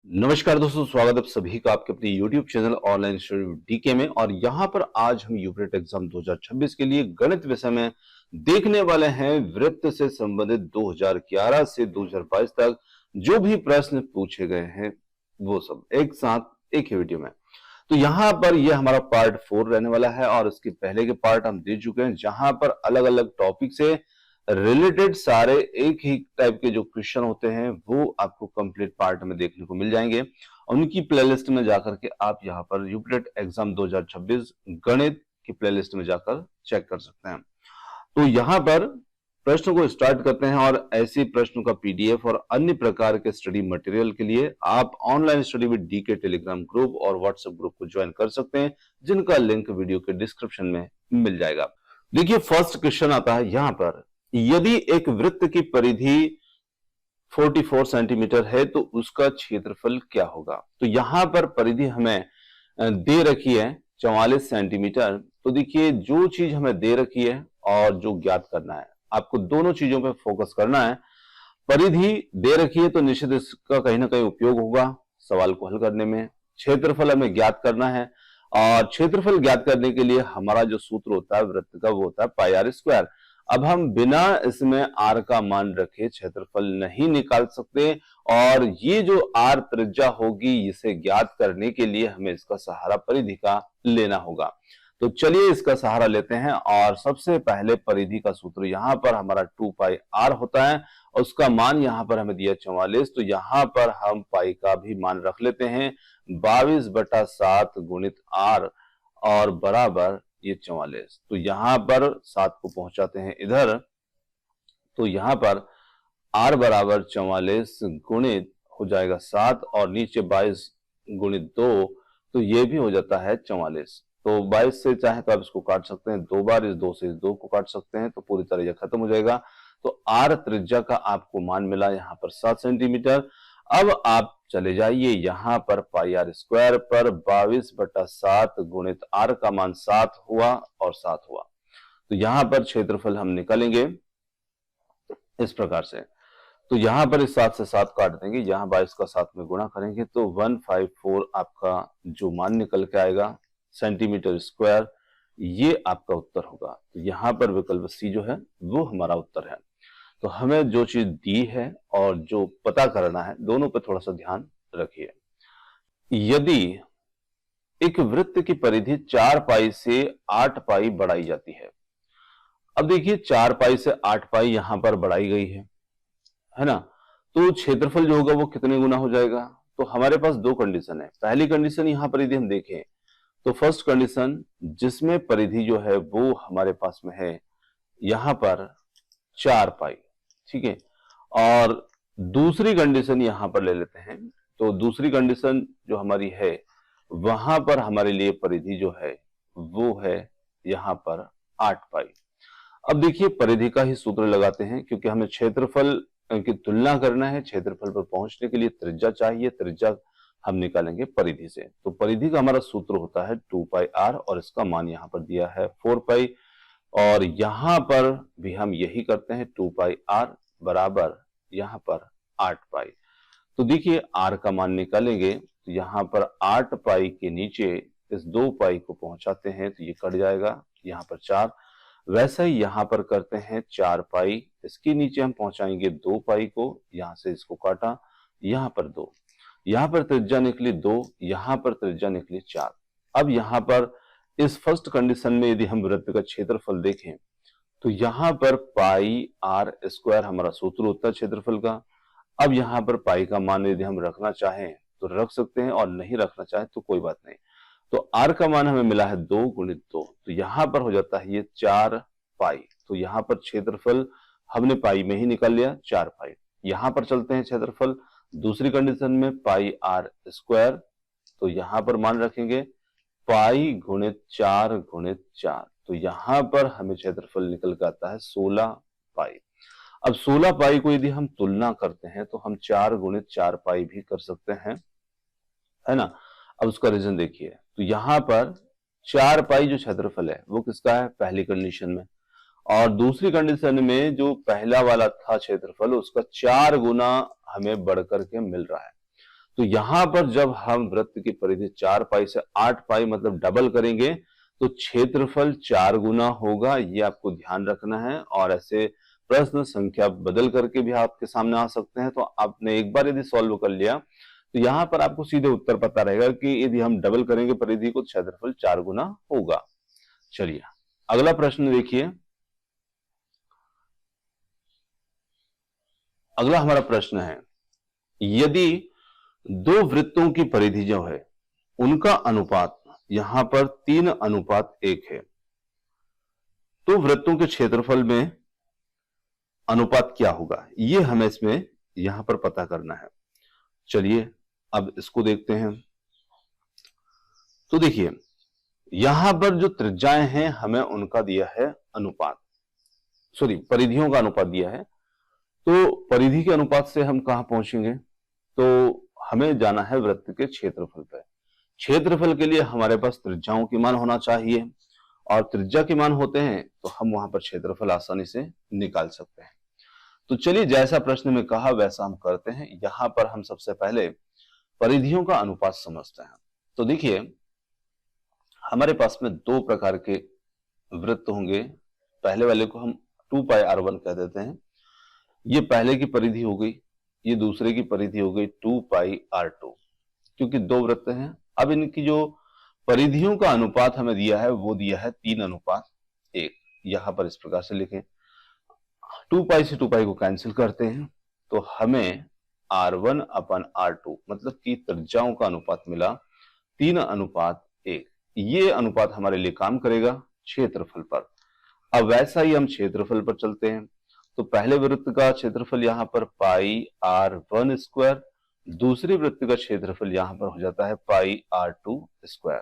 नमस्कार दोस्तों, स्वागत है आप सभी का आपके अपने YouTube channel online study DK में। और यहाँ पर आज हम यूपीटेट एग्जाम 2026 के लिए गणित विषय में देखने वाले हैं वृत्त से संबंधित 2011 से 2022 तक जो भी प्रश्न पूछे गए हैं वो सब एक साथ एक ही वीडियो में। तो यहाँ पर यह हमारा पार्ट 4 रहने वाला है और इसके पहले के पार्ट हम दे चुके हैं जहां पर अलग अलग टॉपिक से रिलेटेड सारे एक ही टाइप के जो क्वेश्चन होते हैं वो आपको कंप्लीट पार्ट में देखने को मिल जाएंगे। उनकी प्लेलिस्ट में जाकर के आप यहाँ पर यूपीटेट एग्जाम 2026 गणित की प्लेलिस्ट में जाकर चेक कर सकते हैं। तो यहाँ पर प्रश्न को स्टार्ट करते हैं और ऐसे प्रश्नों का पीडीएफ और अन्य प्रकार के स्टडी मटेरियल के लिए आप online study with DK Telegram group और व्हाट्सएप ग्रुप को ज्वाइन कर सकते हैं, जिनका लिंक वीडियो के डिस्क्रिप्शन में मिल जाएगा। देखिए, फर्स्ट क्वेश्चन आता है यहाँ पर, यदि एक वृत्त की परिधि 44 सेंटीमीटर है तो उसका क्षेत्रफल क्या होगा। तो यहां पर परिधि हमें दे रखी है 44 सेंटीमीटर। तो देखिए, जो चीज हमें दे रखी है और जो ज्ञात करना है, आपको दोनों चीजों पे फोकस करना है। परिधि दे रखी है तो निश्चित इसका कहीं ना कहीं उपयोग होगा सवाल को हल करने में। क्षेत्रफल हमें ज्ञात करना है और क्षेत्रफल ज्ञात करने के लिए हमारा जो सूत्र होता है वृत्त का वो होता है पाई आर स्क्वायर। अब हम बिना इसमें आर का मान रखे क्षेत्रफल नहीं निकाल सकते और ये जो आर त्रिज्या होगी इसे ज्ञात करने के लिए हमें इसका सहारा परिधि का लेना होगा। तो चलिए इसका सहारा लेते हैं और सबसे पहले परिधि का सूत्र यहाँ पर हमारा 2 पाई आर होता है और उसका मान यहाँ पर हमें दिया 44। तो यहाँ पर हम पाई का भी मान रख लेते हैं 22/7 गुणित आर और बराबर ये 44। तो यहां पर 7 को पहुंचाते हैं इधर, तो यहां पर r बराबर 44 गुणित हो जाएगा 7 और नीचे 22 गुणित 2, तो ये भी हो जाता है 44। तो 22 से चाहे तो आप इसको काट सकते हैं, 2 बार इस 2 से इस 2 को काट सकते हैं तो पूरी तरह यह खत्म हो जाएगा। तो r त्रिज्या का आपको मान मिला यहाँ पर 7 सेंटीमीटर। अब आप चले जाइए यहां पर पाई आर स्क्वायर पर 22/7 गुणित आर का मान 7 हुआ और 7 हुआ। तो यहां पर क्षेत्रफल हम निकालेंगे इस प्रकार से। तो यहां पर इस 7 से 7 काट देंगे, यहां 22 का 7 में गुणा करेंगे तो 154 आपका जो मान निकल के आएगा सेंटीमीटर स्क्वायर, ये आपका उत्तर होगा। तो यहां पर विकल्प सी जो है वो हमारा उत्तर है। तो हमें जो चीज दी है और जो पता करना है दोनों पे थोड़ा सा ध्यान रखिए। यदि एक वृत्त की परिधि 4 पाई से 8 पाई बढ़ाई जाती है। अब देखिए 4 पाई से 8 पाई यहां पर बढ़ाई गई है ना। तो क्षेत्रफल जो होगा वो कितने गुना हो जाएगा। तो हमारे पास दो कंडीशन है। पहली कंडीशन यहां पर यदि हम देखें तो फर्स्ट कंडीशन जिसमें परिधि जो है वो हमारे पास में है यहां पर 4 पाई, ठीक है। और दूसरी कंडीशन यहां पर ले लेते हैं। तो दूसरी कंडीशन जो हमारी है वहां पर हमारे लिए परिधि जो है वो है यहां पर 8 पाई। अब देखिए परिधि का ही सूत्र लगाते हैं क्योंकि हमें क्षेत्रफल की तुलना करना है। क्षेत्रफल पर पहुंचने के लिए त्रिज्या चाहिए, त्रिज्या हम निकालेंगे परिधि से। तो परिधि का हमारा सूत्र होता है 2 पाई आर और इसका मान यहां पर दिया है 4 पाई और यहां पर भी हम यही करते हैं 2 पाई आर बराबर यहां पर 8 पाई। तो देखिए आर का मान निकालेंगे तो यहां पर 8 पाई के नीचे इस 2 पाई को पहुंचाते हैं तो ये कट जाएगा, यहां पर 4। वैसे ही यहां पर करते हैं 4 पाई, इसके नीचे हम पहुंचाएंगे 2 पाई को, यहां से इसको काटा, यहां पर 2, यहां पर त्रिज्या निकली 2, यहां पर त्रिज्या निकली 4। अब यहां पर इस फर्स्ट कंडीशन में यदि हम वृत्त का क्षेत्रफल देखें तो यहां पर पाई आर स्क्वायर हमारा सूत्र होता है क्षेत्रफल का। अब यहां पर पाई का मान यदि हम रखना चाहें तो रख सकते हैं और नहीं रखना चाहें तो कोई बात नहीं। तो आर का मान हमें मिला है 2 गुणित 2, तो यहां पर हो जाता है ये 4 पाई। तो यहां पर क्षेत्रफल हमने पाई में ही निकाल लिया 4 पाई। यहां पर चलते हैं क्षेत्रफल दूसरी कंडीशन में पाई आर स्क्वायर, तो यहां पर मान रखेंगे पाई गुणित 4 गुणित 4। तो यहां पर हमें क्षेत्रफल निकल के आता है 16 पाई। अब 16 पाई को यदि हम तुलना करते हैं तो हम 4 गुणित 4 पाई भी कर सकते हैं, है ना। अब उसका रीजन देखिए, तो यहां पर 4 पाई जो क्षेत्रफल है वो किसका है पहली कंडीशन में, और दूसरी कंडीशन में जो पहला वाला था क्षेत्रफल उसका 4 गुना हमें बढ़ करके मिल रहा है। तो यहां पर जब हम वृत्त की परिधि 4 पाई से 8 पाई मतलब डबल करेंगे तो क्षेत्रफल 4 गुना होगा, ये आपको ध्यान रखना है। और ऐसे प्रश्न संख्या बदल करके भी आपके सामने आ सकते हैं, तो आपने एक बार यदि सॉल्व कर लिया तो यहां पर आपको सीधे उत्तर पता रहेगा कि यदि हम डबल करेंगे परिधि को, क्षेत्रफल 4 गुना होगा। चलिए अगला प्रश्न देखिए। अगला हमारा प्रश्न है, यदि दो वृत्तों की परिधि जो है उनका अनुपात यहां पर 3:1 है, तो वृत्तों के क्षेत्रफल में अनुपात क्या होगा, ये हमें इसमें यहां पर पता करना है। चलिए अब इसको देखते हैं। तो देखिए यहां पर जो त्रिज्याएं हैं हमें उनका दिया है अनुपात, सॉरी परिधियों का अनुपात दिया है। तो परिधि के अनुपात से हम कहां पहुंचेंगे, तो हमें जाना है वृत्त के क्षेत्रफल पर। क्षेत्रफल के लिए हमारे पास त्रिज्याओं के मान होना चाहिए, और त्रिज्या के मान होते हैं तो हम वहां पर क्षेत्रफल आसानी से निकाल सकते हैं। तो चलिए जैसा प्रश्न में कहा वैसा हम करते हैं। यहां पर हम सबसे पहले परिधियों का अनुपात समझते हैं। तो देखिए हमारे पास में दो प्रकार के वृत्त होंगे। पहले वाले को हम 2πr1 कह देते हैं, ये पहले की परिधि हो गई। ये दूसरे की परिधि हो गई 2πr2, क्योंकि दो वृत्त हैं। अब इनकी जो परिधियों का अनुपात हमें दिया है वो दिया है 3:1। यहां पर इस प्रकार से लिखें, 2π से 2π को कैंसिल करते हैं तो हमें r1/r2 मतलब कि त्रिज्याओं का अनुपात मिला 3:1। ये अनुपात हमारे लिए काम करेगा क्षेत्रफल पर। अब वैसा ही हम क्षेत्रफल पर चलते हैं। तो पहले वृत्त का क्षेत्रफल यहां पर πr1², दूसरे वृत्त का क्षेत्रफल यहां पर हो जाता है πr2²।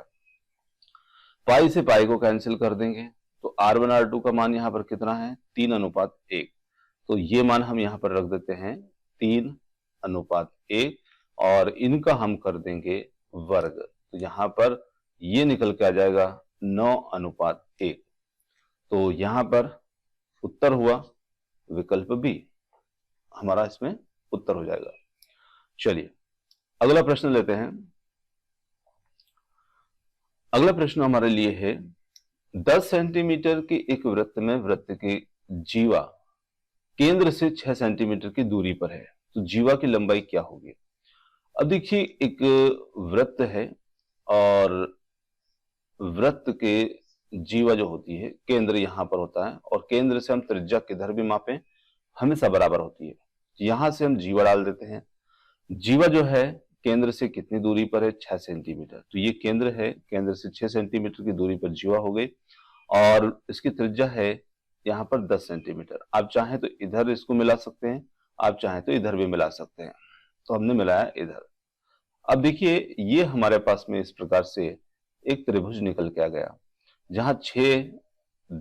पाई से पाई को कैंसिल कर देंगे तो r1 r2 का मान यहां पर कितना है, 3:1। तो ये मान हम यहां पर रख देते हैं 3:1, और इनका हम कर देंगे वर्ग। तो यहां पर ये निकल के आ जाएगा 9:1। तो यहां पर उत्तर हुआ विकल्प बी, हमारा इसमें उत्तर हो जाएगा। चलिए अगला प्रश्न लेते हैं। अगला प्रश्न हमारे लिए है, 10 सेंटीमीटर के एक वृत्त में वृत्त की जीवा केंद्र से 6 सेंटीमीटर की दूरी पर है, तो जीवा की लंबाई क्या होगी। अब देखिए एक वृत्त है और वृत्त के जीवा जो होती है केंद्र यहां पर होता है, और केंद्र से हम त्रिज्या किधर भी मापें हमेशा बराबर होती है। यहां से हम जीवा डाल देते हैं। जीवा जो है केंद्र से कितनी दूरी पर है, 6 सेंटीमीटर। तो ये केंद्र है, केंद्र से 6 सेंटीमीटर की दूरी पर जीवा हो गई, और इसकी त्रिज्या है यहाँ पर 10 सेंटीमीटर। आप चाहें तो इधर इसको मिला सकते हैं, आप चाहें तो इधर भी मिला सकते हैं। तो हमने मिलाया इधर। अब देखिए ये हमारे पास में इस प्रकार से एक त्रिभुज निकल के आ गया, जहां 6,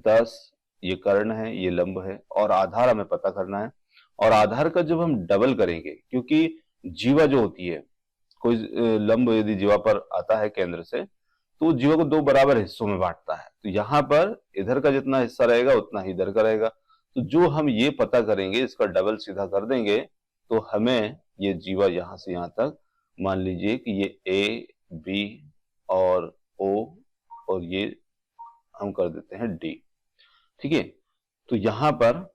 10 ये कर्ण है, ये लंब है, और आधार हमें पता करना है। और आधार का जब हम डबल करेंगे, क्योंकि जीवा जो होती है, कोई लंब यदि जीवा पर आता है केंद्र से, तो जीवा को दो बराबर हिस्सों में बांटता है। तो यहां पर इधर का जितना हिस्सा रहेगा उतना ही इधर का रहेगा। तो जो हम ये पता करेंगे इसका डबल सीधा कर देंगे तो हमें ये जीवा यहां से यहां तक, मान लीजिए कि ये ए, बी और ओ, और ये हम कर देते हैं डी। ठीक है, तो यहां पर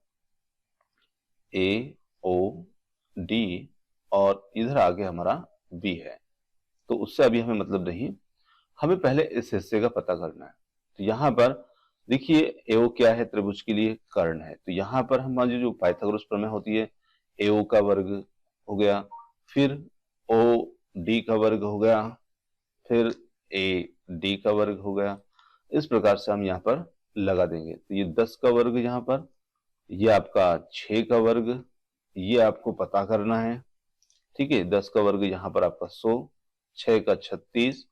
ए, ओ, डी और इधर आगे हमारा बी है। तो उससे अभी हमें मतलब नहीं, हमें पहले इस हिस्से का पता करना है। तो यहां पर देखिए एओ क्या है, त्रिभुज के लिए कर्ण है। तो यहां पर हमारी जो पाइथागोरस प्रमेय होती है, एओ का वर्ग हो गया, फिर ओ डी का वर्ग हो गया, फिर ए डी का वर्ग हो गया। इस प्रकार से हम यहाँ पर लगा देंगे। तो ये 10 का वर्ग यहाँ पर, ये आपका 6 का वर्ग, ये आपको पता करना है। ठीक है, 10 का वर्ग यहाँ पर आपका 100, 6 का 36,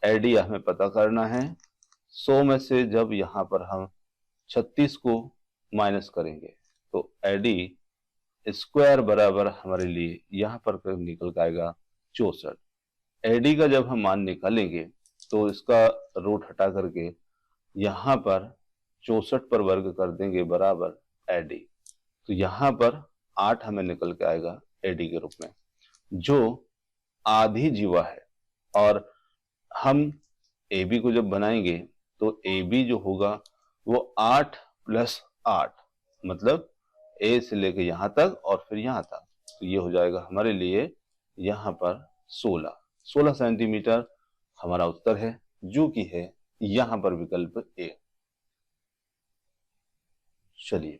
एडी हमें पता करना है। 100 में से जब यहाँ पर हम 36 को माइनस करेंगे तो एडी स्क्वायर बराबर हमारे लिए यहाँ पर निकल आएगा 64। एडी का जब हम मान निकालेंगे तो इसका रूट हटा करके यहाँ पर 64 पर वर्ग कर देंगे बराबर एडी। तो यहाँ पर 8 हमें निकल के आएगा एडी के रूप में, जो आधी जीवा है और हम ए बी को जब बनाएंगे तो ए बी जो होगा वो 8 + 8 मतलब ए से लेके यहां तक और फिर यहां तक, तो ये हो जाएगा हमारे लिए यहां पर 16 सेंटीमीटर हमारा उत्तर है, जो कि है यहां पर विकल्प ए। चलिए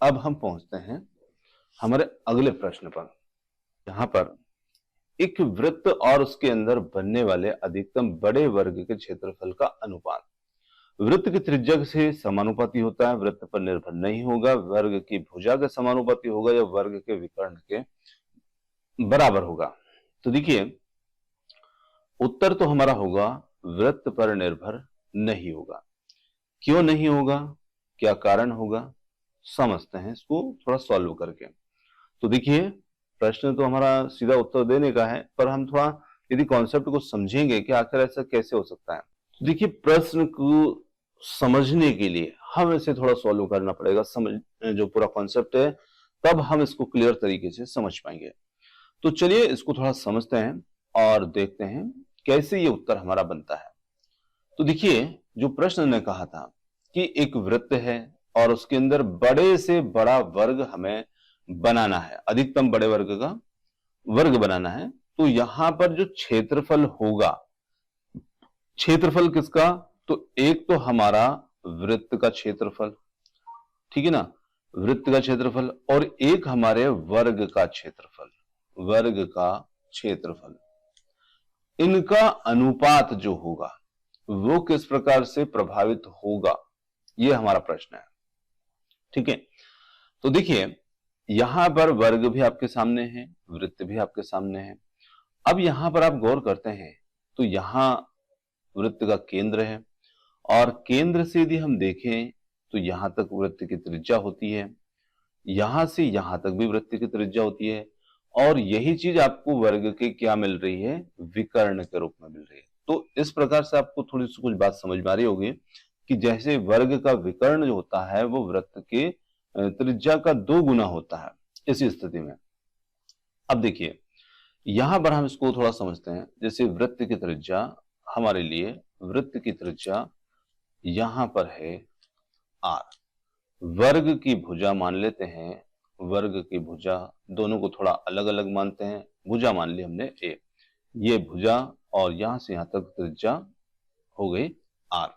अब हम पहुंचते हैं हमारे अगले प्रश्न पर। यहां पर एक वृत्त और उसके अंदर बनने वाले अधिकतम बड़े वर्ग के क्षेत्रफल का अनुपात वृत्त की त्रिज्या से समानुपाती होता है, वृत्त पर निर्भर नहीं होगा, वर्ग की भुजा के समानुपाती होगा या वर्ग के विकर्ण के बराबर होगा। तो देखिए उत्तर तो हमारा होगा वृत्त पर निर्भर नहीं होगा। क्यों नहीं होगा, क्या कारण होगा, समझते हैं इसको थोड़ा सॉल्व करके। तो देखिए प्रश्न तो हमारा सीधा उत्तर देने का है, पर हम थोड़ा यदि कॉन्सेप्ट को समझेंगे कि आखिर ऐसा कैसे हो सकता है। तो देखिए प्रश्न को समझने के लिए हम इसे थोड़ा सॉल्व करना पड़ेगा, समझ जो पूरा कॉन्सेप्ट है, तब हम इसको क्लियर तरीके से समझ पाएंगे। तो चलिए इसको थोड़ा समझते हैं और देखते हैं कैसे ये उत्तर हमारा बनता है। तो देखिए जो प्रश्न ने कहा था कि एक वृत्त है और उसके अंदर बड़े से बड़ा वर्ग हमें बनाना है, अधिकतम बड़े वर्ग का वर्ग बनाना है, तो यहां पर जो क्षेत्रफल होगा, क्षेत्रफल किसका, तो एक तो हमारा वृत्त का क्षेत्रफल, ठीक है ना, वृत्त का क्षेत्रफल, और एक हमारे वर्ग का क्षेत्रफल, वर्ग का क्षेत्रफल, इनका अनुपात जो होगा वो किस प्रकार से प्रभावित होगा, ये हमारा प्रश्न है। ठीक है, तो देखिए यहां पर वर्ग भी आपके सामने है, वृत्त भी आपके सामने है। अब यहां पर आप गौर करते हैं तो यहां वृत्त का केंद्र है और केंद्र से यदि हम देखें तो यहां तक वृत्त की त्रिज्या होती है, यहां से यहां तक भी वृत्त की त्रिज्या होती है, और यही चीज आपको वर्ग के क्या मिल रही है, विकर्ण के रूप में मिल रही है। तो इस प्रकार से आपको थोड़ी सी कुछ बात समझ में आ रही होगी कि जैसे वर्ग का विकर्ण जो होता है वो वृत्त के त्रिज्या का 2 गुना होता है। इसी स्थिति में अब देखिए यहां पर हम इसको थोड़ा समझते हैं। जैसे वृत्त की त्रिज्या हमारे लिए, वृत्त की त्रिज्या यहां पर है r, वर्ग की भुजा मान लेते हैं, वर्ग की भुजा, दोनों को थोड़ा अलग अलग मानते हैं, भुजा मान ली हमने a, ये भुजा और यहां से यहां तक त्रिज्या हो गई r।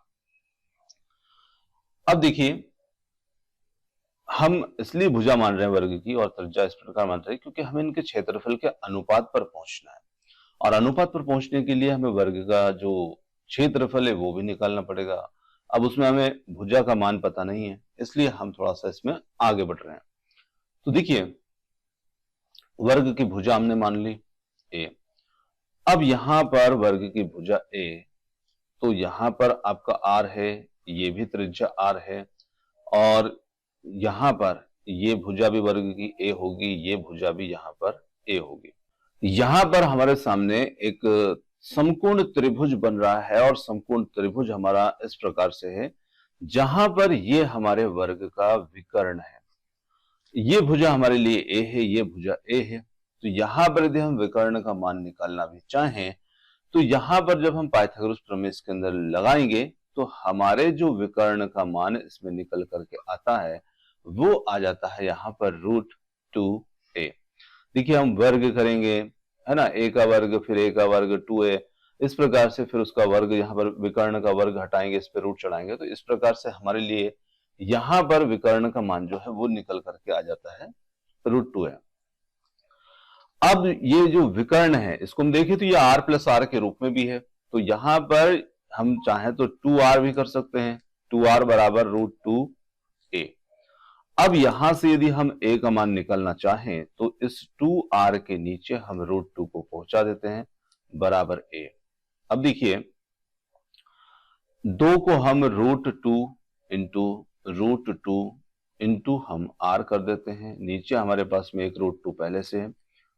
अब देखिए हम इसलिए भुजा मान रहे हैं वर्ग की और त्रिज्या इस प्रकार मान रहे हैं क्योंकि हमें इनके क्षेत्रफल के अनुपात पर पहुंचना है, और अनुपात पर पहुंचने के लिए हमें वर्ग का जो क्षेत्रफल है वो भी निकालना पड़ेगा। अब उसमें हमें भुजा का मान पता नहीं है, इसलिए हम थोड़ा सा इसमें आगे बढ़ रहे हैं। तो देखिए वर्ग की भुजा हमने मान ली a, अब यहां पर वर्ग की भुजा a, तो यहां पर आपका r है, ये भी त्रिज्या r है, और यहां पर ये भुजा भी वर्ग की a होगी, ये भुजा भी यहां पर a होगी। यहां पर हमारे सामने एक समकोण त्रिभुज बन रहा है, और समकोण त्रिभुज हमारा इस प्रकार से है जहां पर ये हमारे वर्ग का विकर्ण है, ये भुजा हमारे लिए a है, ये भुजा a है। तो यहां पर यदि हम विकर्ण का मान निकालना भी चाहें तो यहां पर जब हम पाइथागोरस प्रमेय के अंदर लगाएंगे तो हमारे जो विकर्ण का मान इसमें निकल करके आता है वो आ जाता है यहां पर √2a। देखिए हम वर्ग करेंगे, है ना, a का वर्ग फिर a का वर्ग 2a, इस प्रकार से फिर उसका वर्ग, यहाँ पर विकर्ण का वर्ग हटाएंगे, इस पर रूट चढ़ाएंगे, तो इस प्रकार से हमारे लिए यहां पर विकर्ण का मान जो है वो निकल करके आ जाता है √2a। अब ये जो विकर्ण है इसको हम देखें तो ये r + r के रूप में भी है, तो यहां पर हम चाहें तो 2r भी कर सकते हैं, 2r = √2a। अब यहां से यदि हम a का मान निकालना चाहें तो इस 2r के नीचे हम √2 को पहुंचा देते हैं बराबर a। अब देखिए 2 को हम √2 इंटू √2 इंटू हम r कर देते हैं, नीचे हमारे पास में एक √2 पहले से है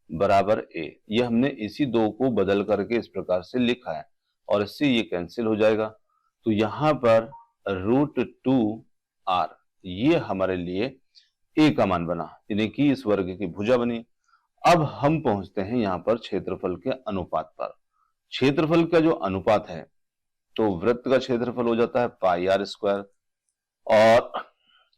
बराबर a। ये हमने इसी 2 को बदल करके इस प्रकार से लिखा है और इससे ये कैंसिल हो जाएगा। तो यहां पर √2r ये हमारे लिए a का मान बना, यानी कि इस वर्ग की भुजा बनी। अब हम पहुंचते हैं यहां पर क्षेत्रफल के अनुपात पर। क्षेत्रफल का जो अनुपात है तो वृत्त का क्षेत्रफल हो जाता है पाई आर स्क्वायर, और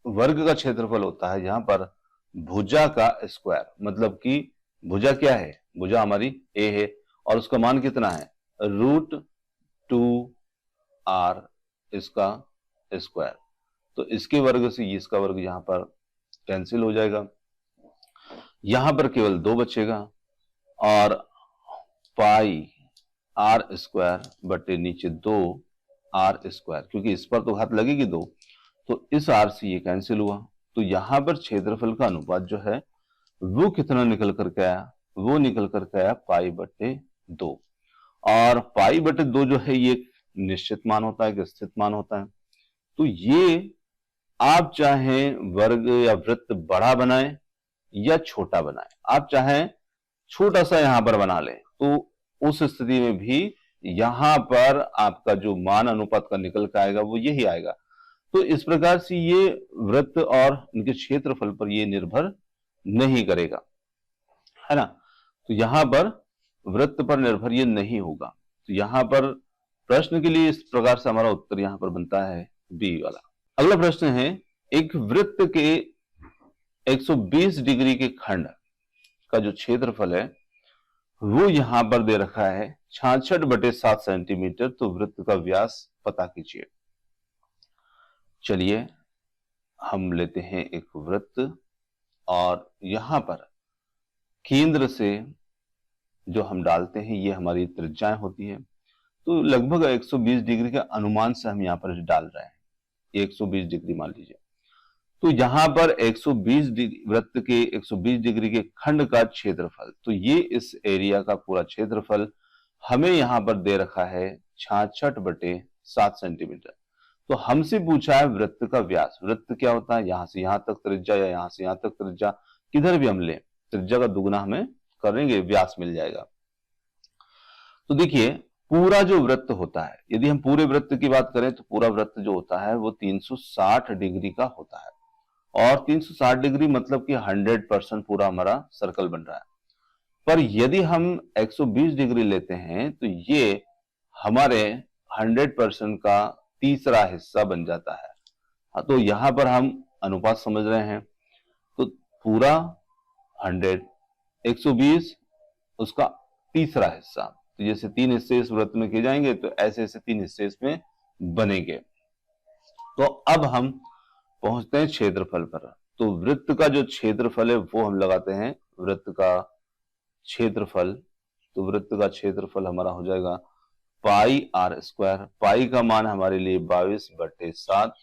वर्ग का क्षेत्रफल होता है यहां पर भुजा का स्क्वायर। मतलब कि भुजा क्या है, भुजा हमारी ए है और उसका मान कितना है, √2r इसका स्क्वायर। तो इसके वर्ग से इसका वर्ग यहां पर कैंसिल हो जाएगा, यहां पर केवल 2 बचेगा, और पाई आर स्क्वायर बटे नीचे 2r स्क्वायर, क्योंकि इस पर तो घात लगेगी 2, तो इस r से ये कैंसिल हुआ। तो यहां पर क्षेत्रफल का अनुपात जो है वो कितना निकल करके आया, वो निकल करके आया पाई बटे 2। और पाई बटे 2 जो है ये निश्चित मान होता है कि स्थित मान होता है। तो ये आप चाहे वर्ग या वृत्त बड़ा बनाए या छोटा बनाए, आप चाहे छोटा सा यहां पर बना लें, तो उस स्थिति में भी यहां पर आपका जो मान अनुपात का निकल के आएगा वो यही आएगा। तो इस प्रकार से ये वृत्त और इनके क्षेत्रफल पर ये निर्भर नहीं करेगा, है ना। तो यहां पर वृत्त पर निर्भर ये नहीं होगा। तो यहां पर प्रश्न के लिए इस प्रकार से हमारा उत्तर यहां पर बनता है बी वाला। अगला प्रश्न है, एक वृत्त के 120 डिग्री के खंड का जो क्षेत्रफल है वो यहां पर दे रखा है 66/7 सेंटीमीटर। तो वृत्त का व्यास पता कीजिए। चलिए हम लेते हैं एक वृत्त, और यहां पर केंद्र से जो हम डालते हैं ये हमारी त्रिज्याएं होती है। तो लगभग 120 डिग्री के अनुमान से हम यहां पर डाल रहे हैं, 120 डिग्री मान लीजिए। तो यहां पर 120 डिग्री वृत्त के 120 डिग्री के खंड का क्षेत्रफल, तो ये इस एरिया का पूरा क्षेत्रफल हमें यहां पर दे रखा है 66/7 सेंटीमीटर। तो हमसे पूछा है वृत्त का व्यास। वृत्त क्या होता है, यहां से यहां तक त्रिज्या या यहां से यहां तक त्रिज्या, किधर भी हम लें त्रिज्या का दुगुना हमें करेंगे, व्यास मिल जाएगा। तो देखिए पूरा जो वृत्त होता है, यदि हम पूरे वृत्त की बात करें तो पूरा वृत्त जो होता है वो 360 डिग्री का होता है। और 360 डिग्री मतलब कि 100% पूरा हमारा सर्कल बन रहा है। पर यदि हम 120 डिग्री लेते हैं तो ये हमारे 100% का तीसरा हिस्सा बन जाता है। हाँ, तो यहां पर हम अनुपात समझ रहे हैं। तो पूरा 100, 120 उसका तीसरा हिस्सा। तो जैसे 3 हिस्से इस वृत्त में किए जाएंगे तो ऐसे ऐसे 3 हिस्से इसमें बनेंगे। तो अब हम पहुंचते हैं क्षेत्रफल पर। तो वृत्त का जो क्षेत्रफल है वो हम लगाते हैं वृत्त का क्षेत्रफल। तो वृत्त का क्षेत्रफल हमारा हो जाएगा पाई आर स्क्वायर। पाई का मान हमारे लिए 22/7,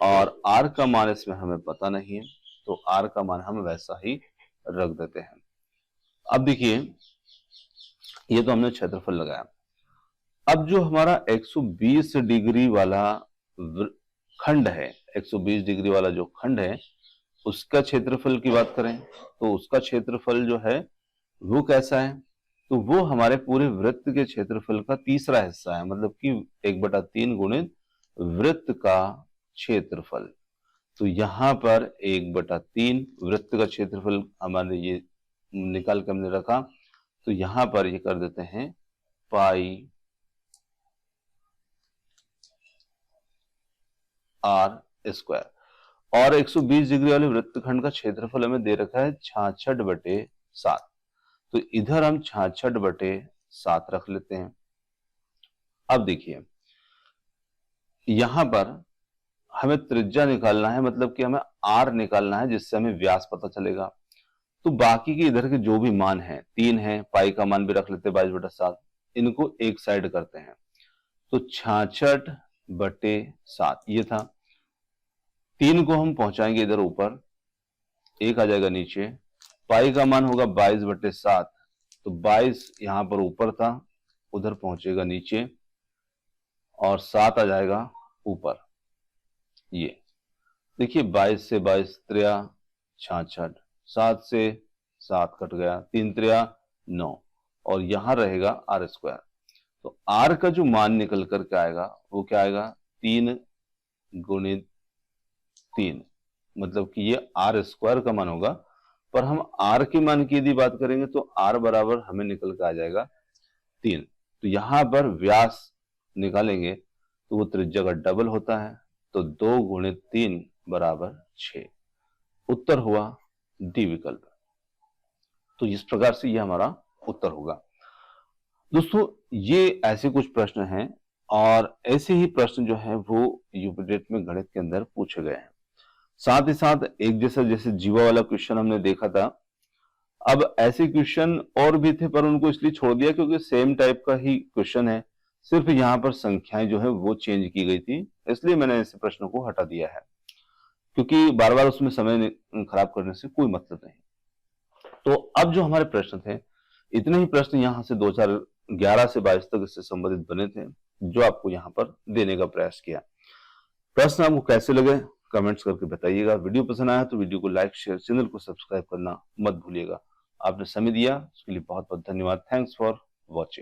और आर का मान इसमें हमें पता नहीं है, तो आर का मान हम वैसा ही रख देते हैं। अब देखिए ये तो हमने क्षेत्रफल लगाया। अब जो हमारा 120 डिग्री वाला खंड है, 120 डिग्री वाला जो खंड है उसका क्षेत्रफल की बात करें तो उसका क्षेत्रफल जो है वो कैसा है, तो वो हमारे पूरे वृत्त के क्षेत्रफल का तीसरा हिस्सा है। मतलब कि 1/3 गुणित वृत्त का क्षेत्रफल। तो यहां पर 1/3 वृत्त का क्षेत्रफल हमारे ये निकाल के हमने रखा। तो यहां पर ये कर देते हैं पाई आर स्क्वायर। और 120 डिग्री वाले वृत्तखंड का क्षेत्रफल हमें दे रखा है 66/7। तो इधर हम 66/7 रख लेते हैं। अब देखिए यहां पर हमें त्रिज्या निकालना है, मतलब कि हमें आर निकालना है जिससे हमें व्यास पता चलेगा। तो बाकी के इधर के जो भी मान है, 3 है, पाई का मान भी रख लेते हैं 22/7, इनको एक साइड करते हैं। तो 66/7 ये था। 3 को हम पहुंचाएंगे इधर ऊपर, 1 आ जाएगा नीचे। पाई का मान होगा 22/7, तो 22 यहां पर ऊपर था, उधर पहुंचेगा नीचे, और 7 आ जाएगा ऊपर। ये देखिए 22 से 22 त्रिया 66, 7 से 7 कट गया, 3 त्रिया 9, और यहां रहेगा आर स्क्वायर। तो आर का जो मान निकल करके आएगा वो क्या आएगा, 3 गुणित 3, मतलब कि ये आर स्क्वायर का मान होगा पर हम r के मान की यदि बात करेंगे तो r बराबर हमें निकल के आ जाएगा 3। तो यहां पर व्यास निकालेंगे तो वो त्रिज्या का डबल होता है, तो 2 गुणित 3 बराबर 6। उत्तर हुआ डी विकल्प। तो इस प्रकार से ये हमारा उत्तर होगा। दोस्तों ये ऐसे कुछ प्रश्न हैं और ऐसे ही प्रश्न जो है वो यूपीटेट में गणित के अंदर पूछे गए हैं। साथ ही साथ एक जैसा जैसे जीवा वाला क्वेश्चन हमने देखा था, अब ऐसे क्वेश्चन और भी थे पर उनको इसलिए छोड़ दिया क्योंकि सेम टाइप का ही क्वेश्चन है, सिर्फ यहाँ पर संख्याएं जो है वो चेंज की गई थी, इसलिए मैंने ऐसे प्रश्नों को हटा दिया है, क्योंकि बार बार उसमें समय खराब करने से कोई मतलब नहीं। तो अब जो हमारे प्रश्न थे, इतने ही प्रश्न यहाँ से 2011 से 22 तक इससे संबंधित बने थे, जो आपको यहाँ पर देने का प्रयास किया। प्रश्न आपको कैसे लगे कमेंट्स करके बताइएगा। वीडियो पसंद आया तो वीडियो को लाइक शेयर, चैनल को सब्सक्राइब करना मत भूलिएगा। आपने समय दिया उसके लिए बहुत बहुत धन्यवाद। Thanks for watching.